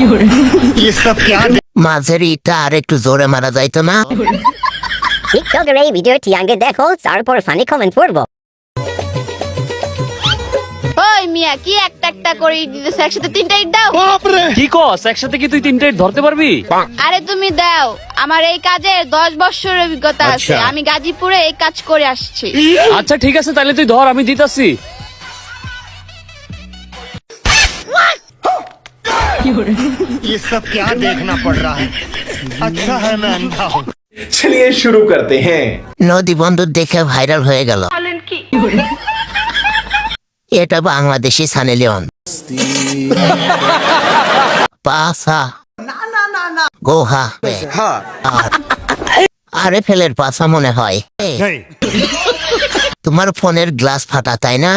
ये सब क्या মাঝের ইটা আর একটু জোরে মারা যাইতো না? টিকটকের এই ভিডিওটি আগে দেখো, তারপর ফানি কমেন্ট করবো। ওই মিয়া কি একটা একটা করে ইট দিতেছ, একসাথে তিনটা ইট দাও। কি কস, একসাথে কি তুই তিনটা ইট ধরতে পারবি? আরে তুমি দাও, আমার এই কাজের 10 বছরের অভিজ্ঞতা আছে, আমি গাজীপুরে এই কাজ করে আসছি। আচ্ছা ঠিক আছে, তাহলে তুই ধর, আমি দিতাছি। ये सब क्या देखना पड़ रहा है? अच्छा है मैं अंधा हूँ। चलिए शुरू करते हैं। নদী বন্দর দেখে ভাইরাল হয়ে গেল। এটা বাংলাদেশি সানি লিওন। পাসা গোহা আরে ফেলের পাসা মনে হয়। তোমার ফোনের গ্লাস ফাটা তাই না?